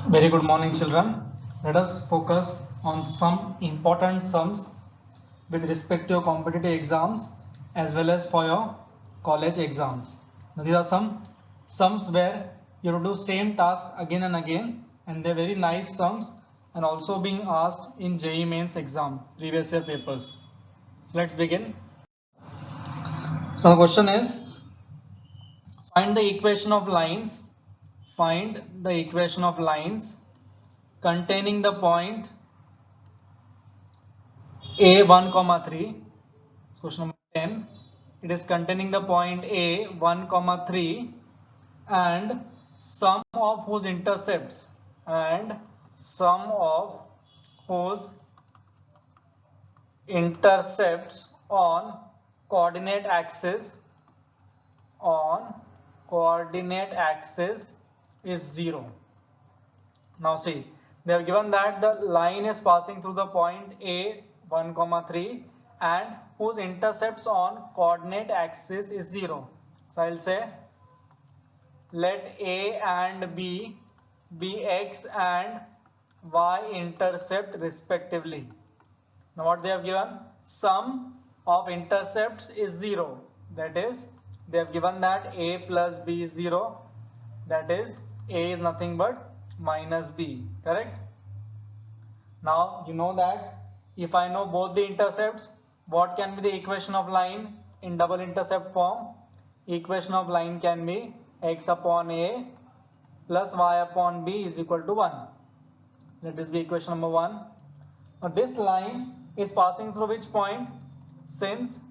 Very good morning, children. Let us focus on some important sums with respect to your competitive exams as well as for your college exams. Now, these are some sums where you have to do same task again and again, and they're very nice sums and also being asked in JEE Mains exam, previous year papers. So let's begin. So the question is, find the equation of lines. Find the equation of lines containing the point a1 comma 3. It's question number 10. It is containing the point a 1 comma 3 and sum of whose intercepts on coordinate axis is 0. Now see, they have given that the line is passing through the point a 1 comma 3 and whose intercepts on coordinate axis is 0. So I'll say let a and b be x and y intercept respectively. Now what they have given, sum of intercepts is 0, that is they have given that a plus b is 0, that is a is nothing but minus b, correct? Now you know that if I know both the intercepts, what can be the equation of line in double intercept form? Equation of line can be x upon a plus y upon b is equal to 1. Let this be equation number 1. Now this line is passing through which point? Since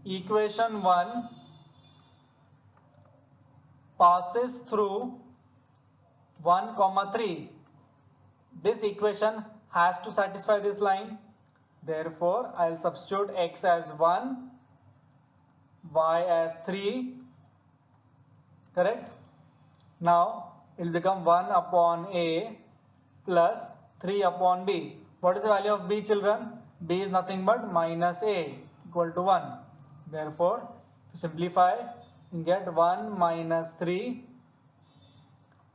equation 1 passes through 1 comma 3, this equation has to satisfy this line. Therefore, I'll substitute x as 1, y as 3, correct? Now, it will become 1 upon a plus 3 upon b. What is the value of b, children? B is nothing but minus a equal to 1. Therefore, to simplify, you get 1 minus 3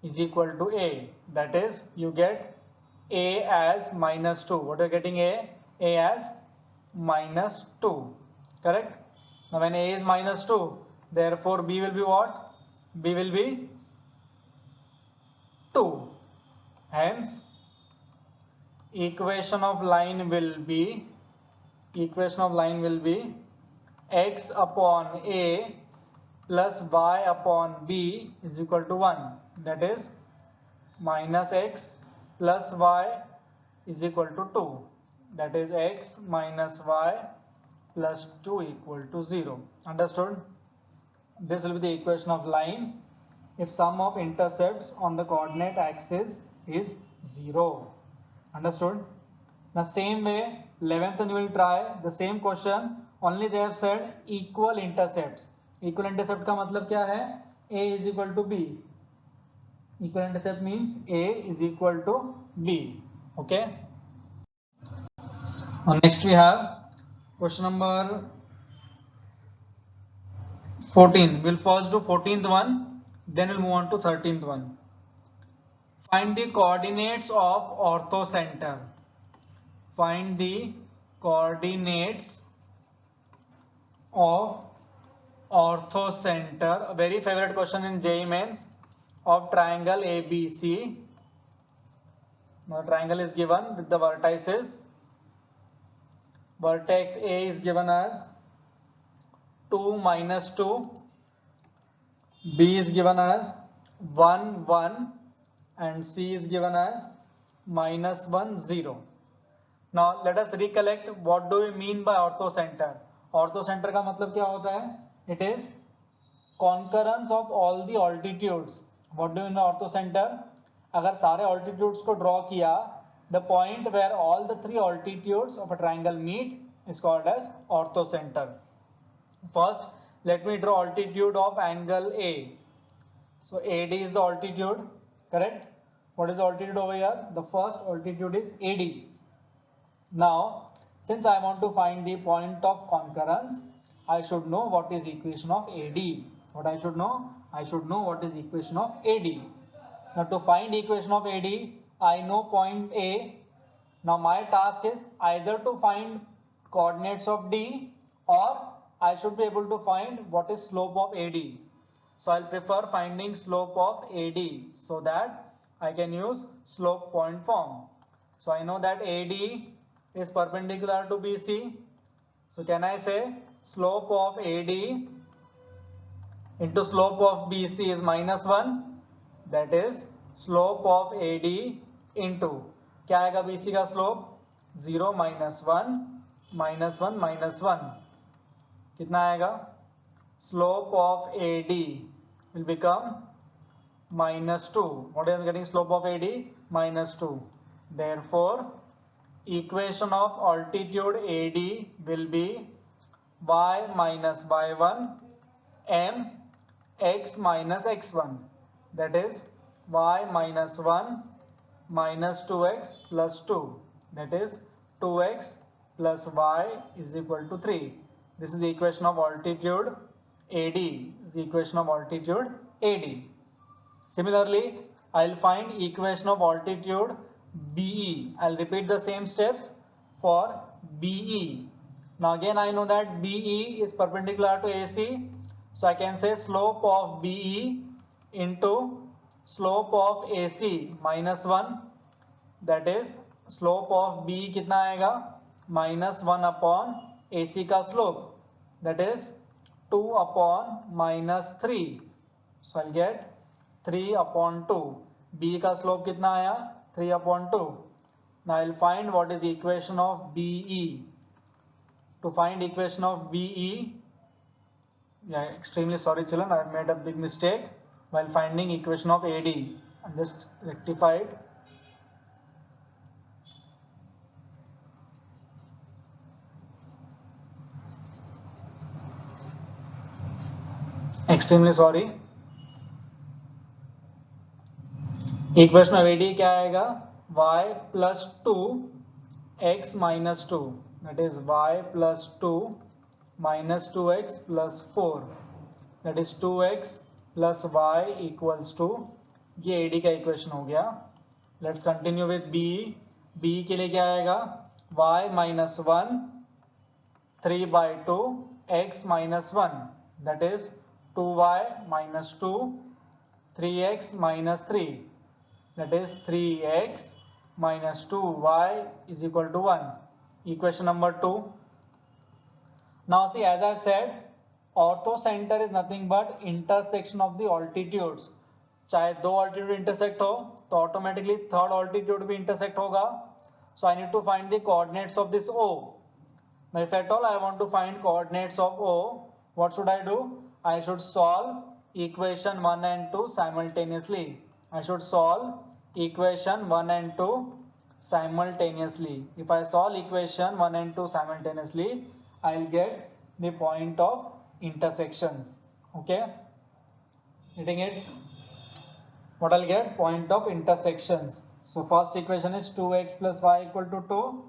is equal to a. That is, you get a as minus 2. What are you getting? A as minus 2. Correct? Now when a is minus 2, therefore b will be what? B will be 2. Hence, equation of line will be x upon a plus y upon b is equal to 1. That is minus x plus y is equal to 2. That is x minus y plus 2 equal to 0. Understood? This will be the equation of line if sum of intercepts on the coordinate axis is 0. Understood? The same way, 11th you will try the same question, only they have said equal intercepts. Equal intercept का मतलब क्या है? A is equal to B. Equal intercept means A is equal to B. Okay. Now next we have question number 14. We'll first do 14th one, then we'll move on to 13th one. Find the coordinates of orthocenter. Find the coordinates of orthocenter. A very favorite question in JEE Mains of triangle ABC. Now triangle is given with the vertices. Vertex A is given as 2 minus 2. B is given as 1 1 and C is given as minus 1 0. Now let us recollect what do we mean by orthocenter. Orthocenter का मतलब क्या होता है? It is concurrence of all the altitudes. What do you mean by orthocenter? अगर सारे altitudes को draw किया, the point where all the three altitudes of a triangle meet is called as orthocenter. First, let me draw altitude of angle A. So AD is the altitude, correct? What is the altitude over here? The first altitude is AD. Now, since I want to find the point of concurrence, I should know what is equation of AD. What I should know? I should know what is equation of AD. Now to find equation of AD, I know point A. Now my task is either to find coordinates of D, or I should be able to find what is slope of AD. So I'll prefer finding slope of AD so that I can use slope point form. So I know that AD is perpendicular to BC. So can I say slope of AD into slope of BC is -1? That is slope of AD into क्या आएगा BC का slope 0 -1 -1 -1 कितना आएगा? Slope of AD will become -2. What am I getting? Slope of AD -2. Therefore, equation of altitude AD will be y minus y1 m x minus x1. That is y minus 1 minus 2x plus 2. That is 2x plus y is equal to 3. This is the equation of altitude AD. This is the equation of altitude AD. Similarly, I'll find equation of altitude BE. I'll repeat the same steps for BE. Now again I know that BE is perpendicular to AC. So I can say slope of BE into slope of AC -1. That is slope of BE कितना आएगा? -1 upon AC का slope. That is 2 upon -3. So I'll get 3 upon 2. B का slope कितना आया? 3 upon 2. Now I'll find what is the equation of BE. To find equation of BE, yeah, extremely sorry children, I made a big mistake while finding equation of AD. I'll just rectify it. Extremely sorry. Equation of AD क्या आएगा? y plus 2 x minus 2. That is y plus 2 minus 2x plus 4. That is 2x plus y equals to, ये AD का equation हो गया. Let's continue with B. B के लिए क्या आएगा? y minus 1 3 by 2 x minus 1. That is 2y minus 2 3x minus 3. That is 3x minus 2y is equal to 1. Equation number 2. Now see, as I said, orthocenter is nothing but intersection of the altitudes. चाहे दो altitude intersect हो तो automatically third altitude भी intersect होगा. So I need to find the coordinates of this O. Now if at all I want to find coordinates of O, what should I do? I should solve equation 1 and 2 simultaneously. I should solve equation 1 and 2 simultaneously. If I solve equation 1 and 2 simultaneously, I'll get the point of intersections. Okay? Getting it? What I'll get? Point of intersections. So first equation is 2x plus y equal to 2.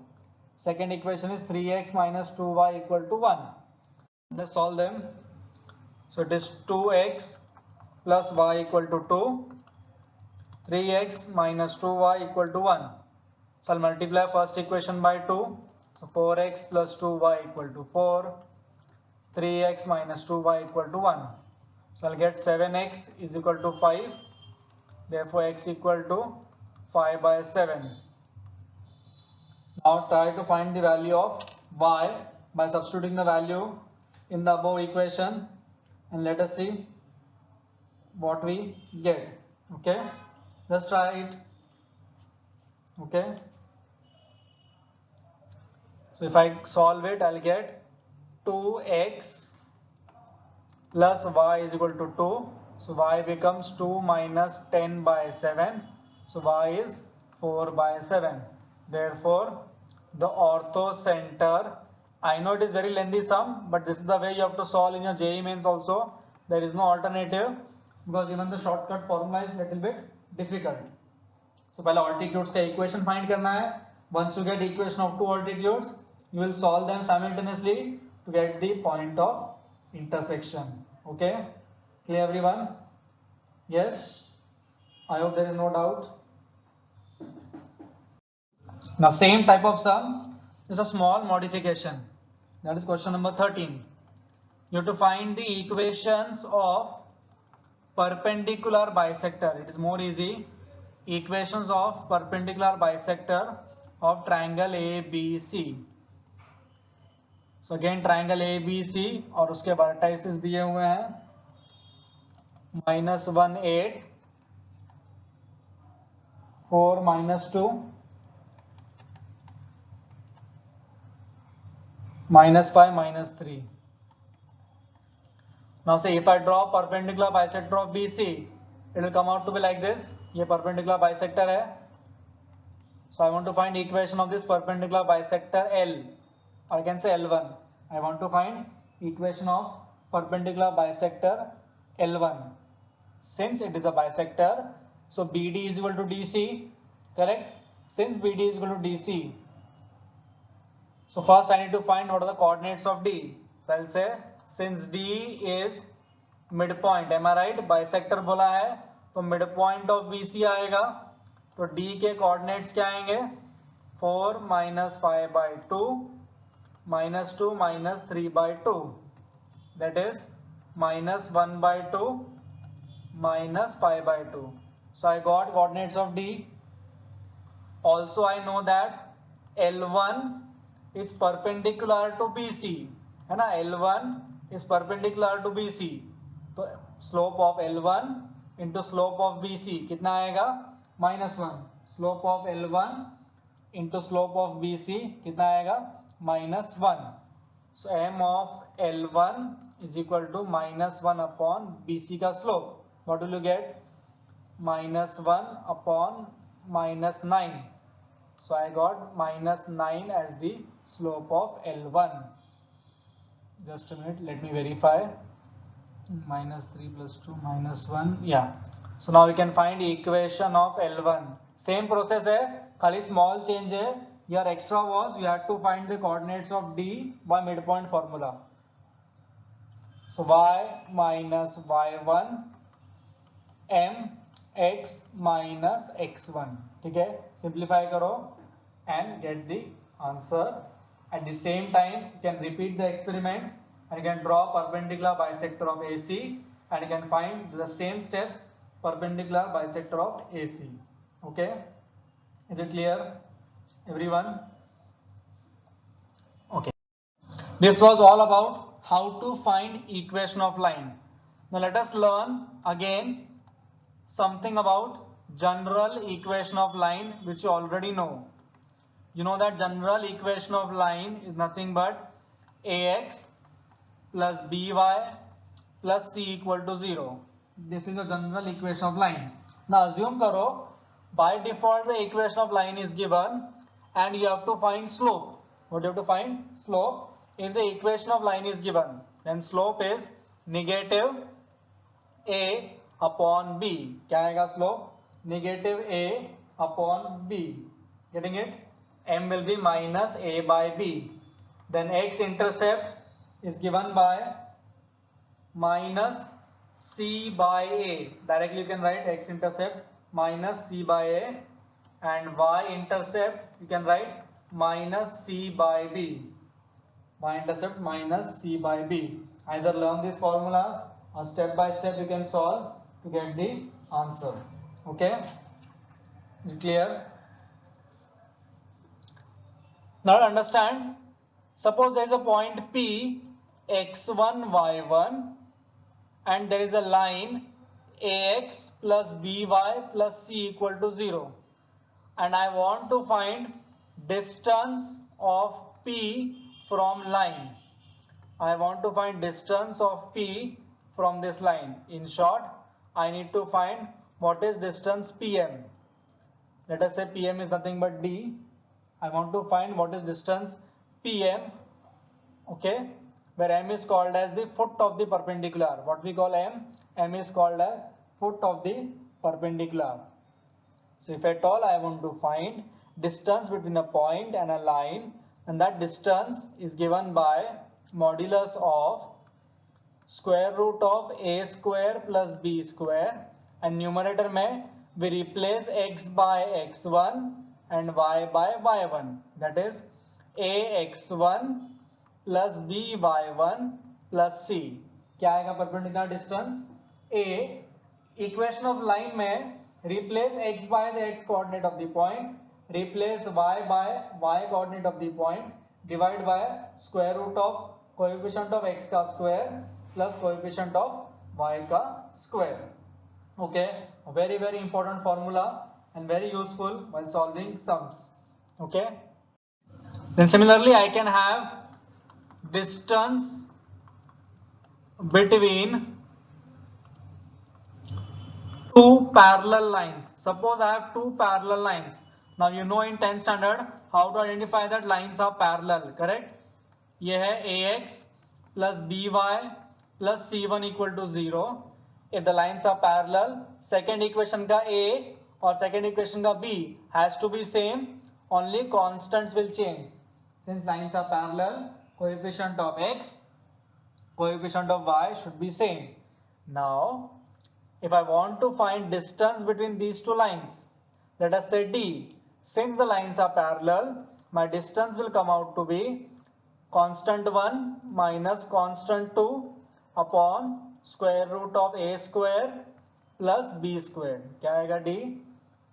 Second equation is 3x minus 2y equal to 1. Let's solve them. So it is 2x plus y equal to 2. 3x minus 2y equal to 1. So I'll multiply first equation by 2. So 4x plus 2y equal to 4. 3x minus 2y equal to 1. So I'll get 7x is equal to 5. Therefore x equal to 5 by 7. Now try to find the value of y by substituting the value in the above equation, and let us see what we get. Okay, let's try it. Okay, so if I solve it, I'll get 2x plus y is equal to 2. So y becomes 2 minus 10 by 7. So y is 4 by 7. Therefore the orthocenter, I know it is very lengthy sum, but this is the way you have to solve in your JEE mains also. There is no alternative, because even the shortcut formula is little bit difficult. So पहले altitudes का equation find करना है. Once you get equation of two altitudes, you will solve them simultaneously to get the point of intersection. Okay, clear everyone? Yes. I hope there is no doubt. Now same type of sum is a small modification. That is question number 13. You have to find the equations of perpendicular bisector. It is more easy. Equations of perpendicular bisector of triangle ABC. So again triangle ABC और उसके vertices दिए हुए हैं -1 8 4 -2 -5 -3. Now say if I draw perpendicular bisector of BC, it will come out to be like this. ये perpendicular bisector है. So I want to find equation of this perpendicular bisector L, or I can say L1. I want to find equation of perpendicular bisector L1. Since it is a bisector, so BD is equal to DC, correct? Since BD is equal to DC, so first I need to find what are the coordinates of D. So I'll say since D is midpoint, am I right? Bisector बोला है तो midpoint of BC आएगा, तो D के coordinates क्या आएंगे? 4 -5/2 -2 -3/2, that is -1/2 -5/2. So I got coordinates of D. Also I know that L1 is perpendicular to BC, है ना? L1 is perpendicular to BC, तो slope of L1 into slope of BC कितना आएगा? -1. Slope of L1 into slope of BC कितना आएगा? -1. So m of L1 is equal to -1 upon BC का slope. What will you get? -1 upon -9. So I got -9 as the slope of L1. Just a minute, let me verify. -3 + 2 -1. Yeah. So now we can find the equation of L1. Same process है, खाली small change है. Your extra was you had to find the coordinates of D by midpoint formula. So y minus y1 m x minus x1. ठीक है, simplify करो and get the answer. At the same time, you can repeat the experiment and you can draw perpendicular bisector of AC and you can find the same steps perpendicular bisector of AC. Okay, is it clear, everyone? Okay, this was all about how to find equation of line. Now let us learn again something about general equation of line, which you already know. You know that general equation of line is nothing but ax plus by plus c equal to 0. This is a general equation of line. Now assume karo by default the equation of line is given and you have to find slope. What do you have to find? Slope. If the equation of line is given, then slope is negative a upon b. क्या आएगा slope? Negative a upon b. Getting it? M will be minus a by b. Then x intercept is given by minus c by a. Directly you can write x intercept minus c by a, and y intercept you can write minus c by b. Y intercept minus c by b. Either learn these formulas or step by step you can solve to get the answer. Okay, is it clear? Now understand, suppose there is a point P x1 y1 and there is a line ax plus by plus c equal to 0, and I want to find distance of P from line. I want to find distance of P from this line. In short, I need to find what is distance PM. Let us say PM is nothing but D. I want to find what is distance PM, okay, where M is called as the foot of the perpendicular. What we call M? M is called as foot of the perpendicular. So if at all I want to find distance between a point and a line, and that distance is given by modulus of square root of a square plus b square, and numerator में we replace x by x1 and y by y1. That is ax1 plus by1 plus c. क्या आएगा perpendicular distance a. Equation of line में replace x by the x coordinate of the point, replace y by y coordinate of the point, divide by square root of coefficient of x का square plus coefficient of y का square. Okay, a very very important formula and very useful while solving sums. Okay, then similarly I can have distance between two parallel lines. Suppose I have two parallel lines. Now you know in 10th standard how to identify that lines are parallel, correct? ये है ax plus by plus c1 equal to 0. If the lines are parallel, second equation का a और second equation का b has to be same, only constants will change. Since lines are parallel, coefficient of x, coefficient of y should be same. Now if I want to find distance between these two lines, let us say d. Since the lines are parallel, my distance will come out to be constant 1 minus constant 2 upon square root of a square plus b square. क्या आएगा d?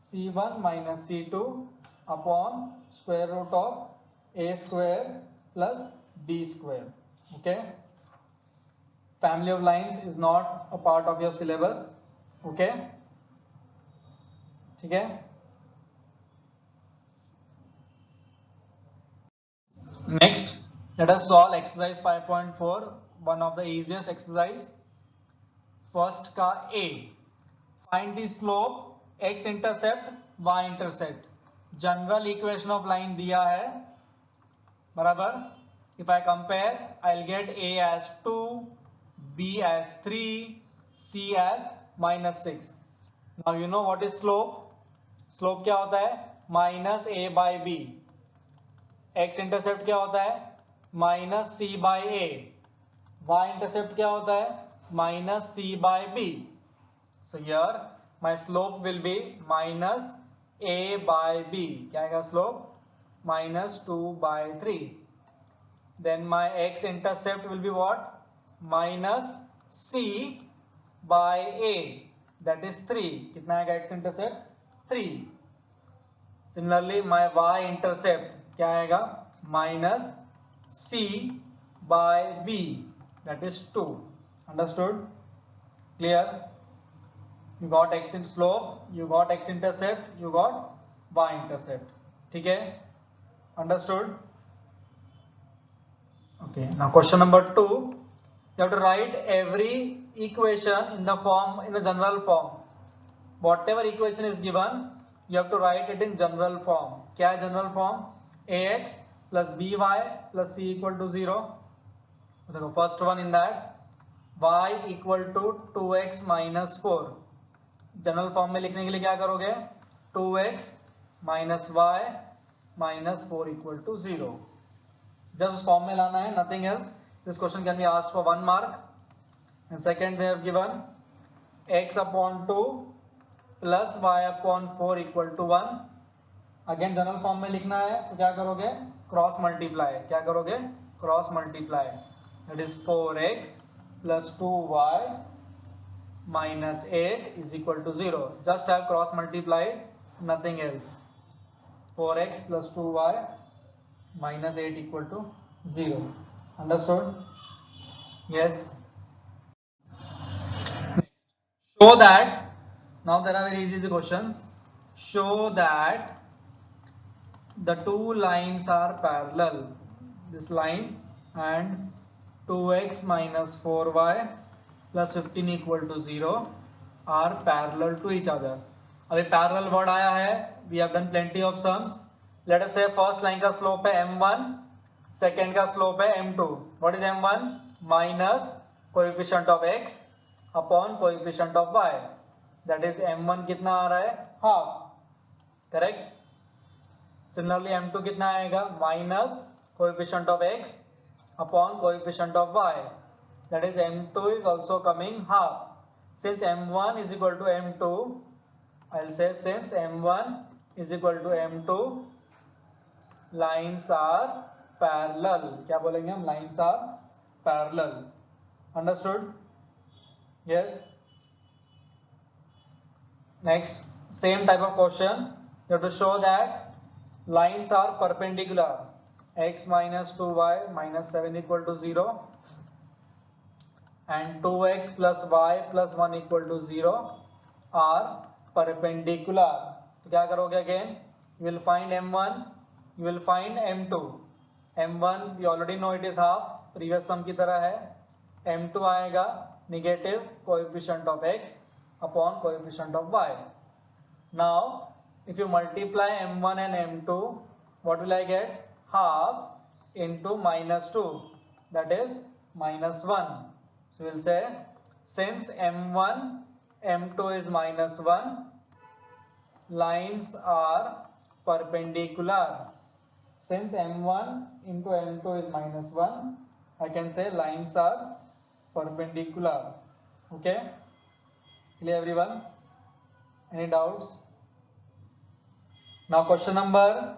c1 minus c2 upon square root of a square plus b square. Okay. Family of lines is not a part of your syllabus. Okay, ठीक है. Next, let us solve exercise 5.4, one of the easiest exercise. First का A, find the slope, x intercept, y intercept. General equation of line दिया है, बराबर. If I compare, I'll get A as 2, B as 3, C as -6. Now you know what is slope. Slope क्या होता है? Minus a by b. x intercept क्या होता है? Minus c by a. y intercept क्या होता है? Minus c by b. So here my slope will be minus a by b. क्या आएगा slope? minus 2 by 3. Then my x intercept will be what? minus c by a, that is 3. कितना आएगा x intercept? 3. Similarly my y intercept क्या आएगा? minus c by b, that is 2. Understood? Clear? You got x in slope, you got x intercept, you got y intercept. ठीक है? Understood? Okay, now question number 2. You have to write every equation in the general form. Whatever equation is given, you have to write it in general form. क्या है general form? ax plus by plus c equal to 0. देखो first one in that, y equal to 2x minus 4. General form में लिखने के लिए क्या करोगे? 2x minus y minus 4 equal to 0. Just उस फॉर्म में लाना है, nothing else. This question can be asked for 1 mark. And second they have given x upon 2 plus y upon 4 equal to 1. Again general form में लिखना है तो क्या करोगे? Cross multiply. क्या करोगे? Cross multiply. That is 4x plus 2y minus 8 is equal to 0. Just have cross multiplied, nothing else. 4x plus 2y minus 8 equal to 0. Understood? Yes. Show that, now there are very easy questions. Show that the two lines are parallel. This line and 2x minus 4y plus 15 equal to 0 are parallel to each other. अभी parallel word आया है. We have done plenty of sums. Let us say first line का slope है m1, second का slope है m2. What is m1? Minus coefficient of x upon coefficient of y. That is m1 कितना आ रहा है? Half. Correct? Similarly m2 कितना आएगा? Minus coefficient of x upon coefficient of y. That is m2 is also coming half. Since m1 is equal to m2, I'll say since m1 is equal to m2 lines are parallel. क्या बोलेंगे हम? Lines are parallel. Understood? Yes. Next, same type of question. You have to show that lines are perpendicular. X minus 2y minus 7 equal to 0 and 2x plus y plus 1 equal to 0 are perpendicular. तो क्या करोगे again? You will find m1, you will find m2. m1 we already know it is half, previous sum की तरह है. m2 आएगा negative coefficient of x upon coefficient of y. Now if you multiply m1 and m2, what will I get? Half into minus 2, that is minus 1. So we'll say since m1 m2 is minus 1, lines are perpendicular. Since m1 into m2 is minus 1, I can say lines are perpendicular. Okay, clear everyone? Any doubts? Now question number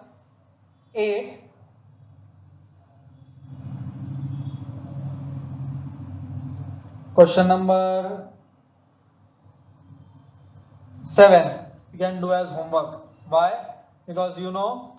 8. Question number 7 you can do as homework. Why? Because you know